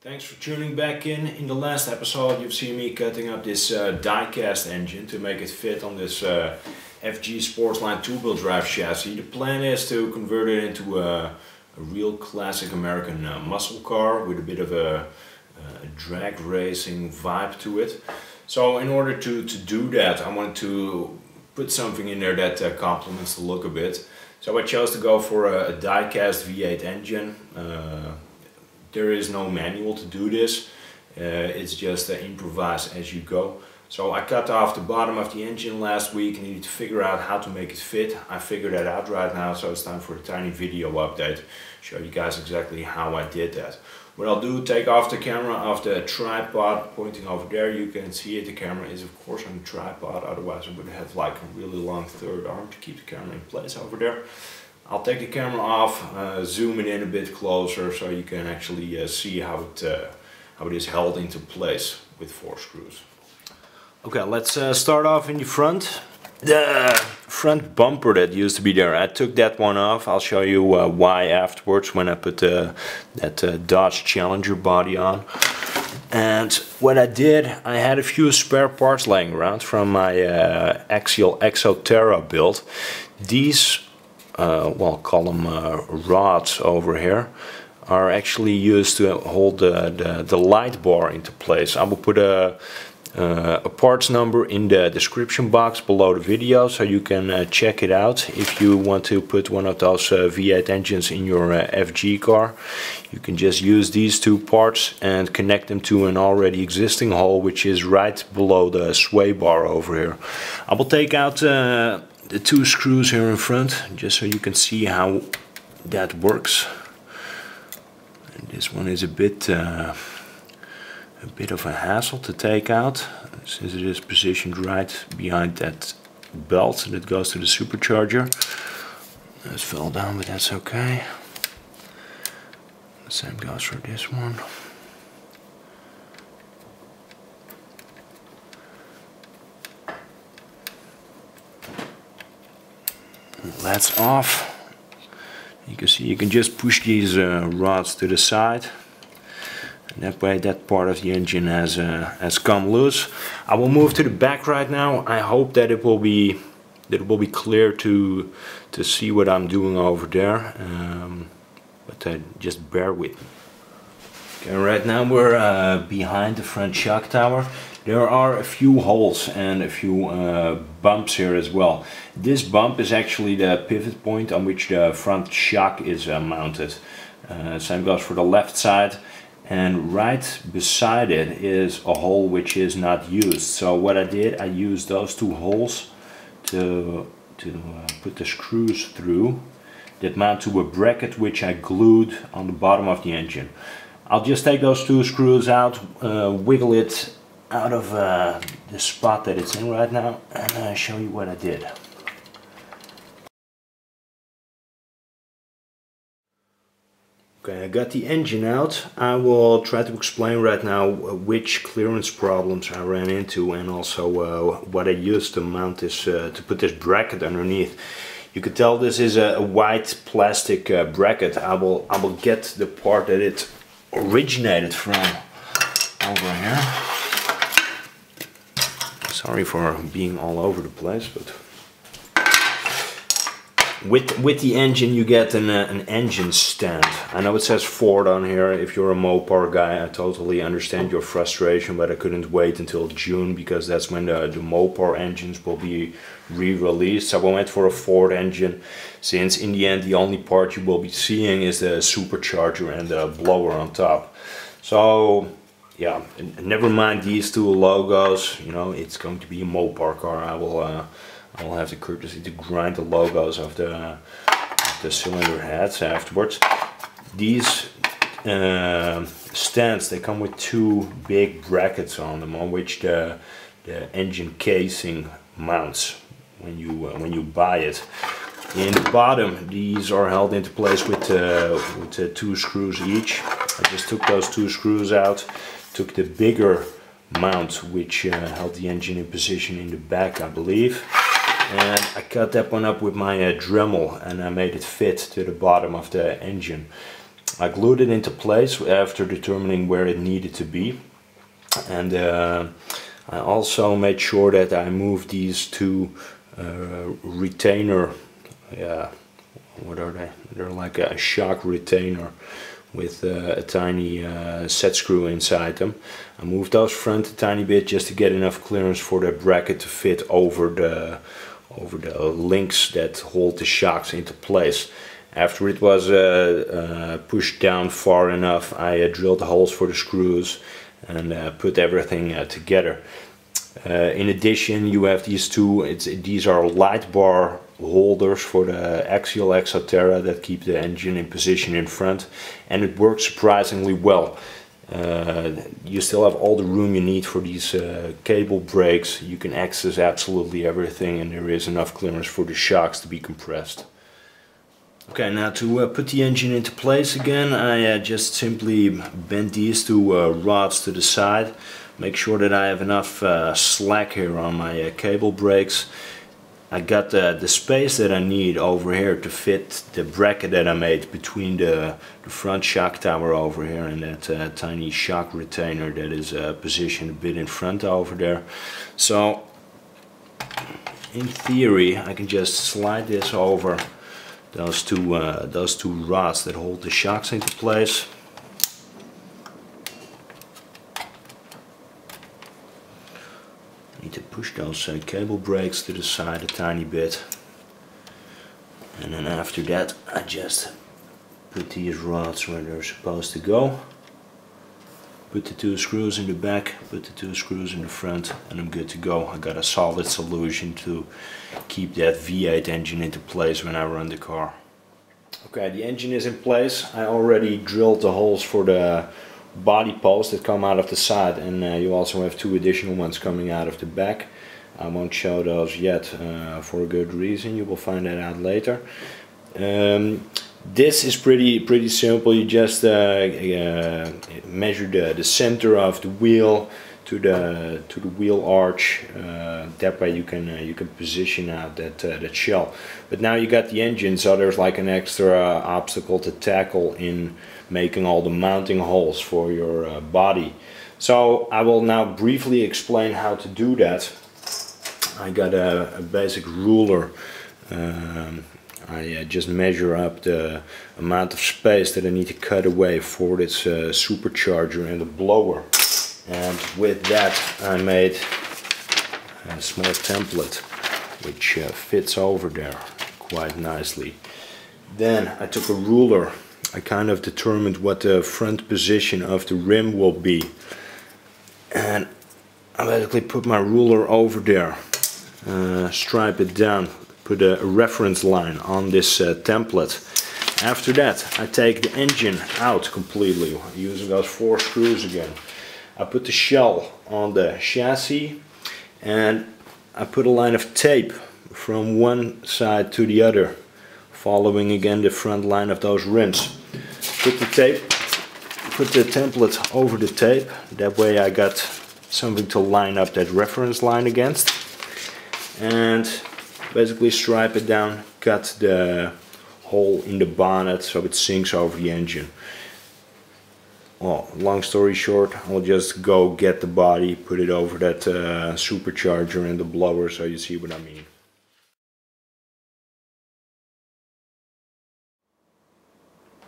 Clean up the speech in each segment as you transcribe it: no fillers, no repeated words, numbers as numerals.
Thanks for tuning back in. In the last episode you've seen me cutting up this Diecast engine to make it fit on this FG Sportsline two-wheel drive chassis. The plan is to convert it into a real classic American muscle car with a bit of a drag racing vibe to it. So in order to do that, I wanted to put something in there that complements the look a bit. So I chose to go for a Diecast V8 engine. There is no manual to do this, it's just improvise as you go. So I cut off the bottom of the engine last week and needed to figure out how to make it fit. I figured that out right now, so it's time for a tiny video update. Show you guys exactly how I did that. What I'll do, take off the camera off the tripod, pointing over there, you can see it. The camera is of course on the tripod, otherwise I would have like a really long third arm to keep the camera in place over there. I'll take the camera off, zoom it in a bit closer so you can actually see how it is held into place with 4 screws. Okay, let's start off in the front. The front bumper that used to be there, I took that one off. I'll show you why afterwards when I put that Dodge Challenger body on. And what I did, I had a few spare parts laying around from my Axial Exo Terra build. These well, call them rods over here, are actually used to hold the light bar into place. I will put a parts number in the description box below the video so you can check it out if you want to put one of those V8 engines in your FG car. You can just use these 2 parts and connect them to an already existing hole, which is right below the sway bar over here. I will take out the 2 screws here in front just so you can see how that works. And this one is a bit of a hassle to take out since it is positioned right behind that belt that goes to the supercharger. That fell down, but that's okay. The same goes for this one. That's off. You can see you can just push these rods to the side, and that way that part of the engine has come loose. I will move to the back right now. I hope that it will be clear to see what I'm doing over there, but just bear with me. Okay, right now we're behind the front shock tower. There are a few holes and a few bumps here as well. This bump is actually the pivot point on which the front shock is mounted. Same goes for the left side, and right beside it is a hole which is not used. So what I did, I used those 2 holes to put the screws through that mount to a bracket which I glued on the bottom of the engine. I'll just take those 2 screws out, wiggle it out of the spot that it's in right now, and show you what I did. Okay, I got the engine out. I will try to explain right now which clearance problems I ran into, and also what I used to mount this, to put this bracket underneath. You can tell this is a white plastic bracket. I will get the part that it originated from over here. Sorry for being all over the place, but with the engine you get an engine stand. I know it says Ford on here. If you're a Mopar guy, I totally understand your frustration, but I couldn't wait until June because that's when the Mopar engines will be re-released. So I went for a Ford engine, since in the end the only part you will be seeing is the supercharger and the blower on top. So yeah, never mind these 2 logos, you know, it's going to be a Mopar car. I will have the courtesy to grind the logos of the cylinder heads afterwards. These stands, they come with 2 big brackets on them on which the engine casing mounts when you buy it. In the bottom, these are held into place with 2 screws each. I just took those 2 screws out, took the bigger mount which held the engine in position in the back, I believe, and I cut that one up with my Dremel, and I made it fit to the bottom of the engine. I glued it into place after determining where it needed to be, and I also made sure that I moved these two retainer, what are they? They're like a shock retainer with a tiny set screw inside them. I moved those front a tiny bit just to get enough clearance for the bracket to fit over the links that hold the shocks into place. After it was pushed down far enough, I drilled the holes for the screws and put everything together. In addition, you have these two, these are light bar holders for the Axial Exo Terra that keep the engine in position in front, and it works surprisingly well. You still have all the room you need for these cable brakes. You can access absolutely everything, and there is enough clearance for the shocks to be compressed. Okay, now to put the engine into place again, I just simply bend these two rods to the side. Make sure that I have enough slack here on my cable brakes. I got the space that I need over here to fit the bracket that I made between the front shock tower over here and that tiny shock retainer that is positioned a bit in front over there. So in theory I can just slide this over those two rods that hold the shocks into place. Need to push those cable brakes to the side a tiny bit, and then after that I just put these rods where they're supposed to go, put the two screws in the back, put the two screws in the front, and I'm good to go. I got a solid solution to keep that V8 engine into place when I run the car. Okay, the engine is in place. I already drilled the holes for the body posts that come out of the side, and you also have two additional ones coming out of the back. I won't show those yet for a good reason. You will find that out later. This is pretty simple. You just measure the center of the wheel to the wheel arch. That way you can position out that shell. But now you got the engine, so there's like an extra obstacle to tackle in making all the mounting holes for your body. So I will now briefly explain how to do that. I got a basic ruler. I just measure up the amount of space that I need to cut away for this supercharger and the blower. And with that I made a small template which fits over there quite nicely. Then I took a ruler. I kind of determined what the front position of the rim will be, and I basically put my ruler over there, stripe it down, put a reference line on this template. After that I take the engine out completely using those 4 screws again. I put the shell on the chassis, and I put a line of tape from one side to the other, following again the front line of those rims. Put the template over the tape. That way I got something to line up that reference line against, and basically stripe it down, cut the hole in the bonnet so it sinks over the engine. Well, long story short, I'll just go get the body, put it over that supercharger and the blower, so you see what I mean.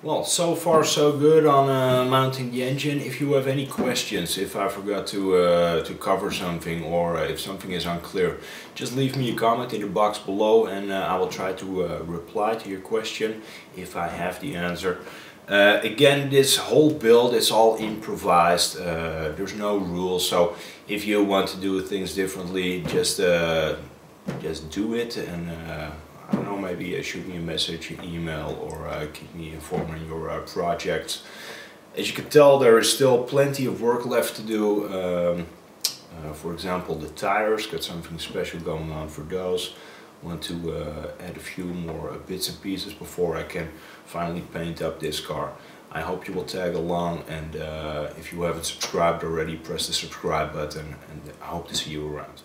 Well, so far so good on mounting the engine. If you have any questions, if I forgot to cover something, or if something is unclear, just leave me a comment in the box below, and I will try to reply to your question if I have the answer. Again, this whole build is all improvised. There's no rules, so if you want to do things differently, just do it, and I don't know, maybe shoot me a message, an email, or keep me informed on your projects. As you can tell, there is still plenty of work left to do. For example, the tires, got something special going on for those. Want to add a few more bits and pieces before I can finally paint up this car. I hope you will tag along, and if you haven't subscribed already, press the subscribe button, and I hope to see you around.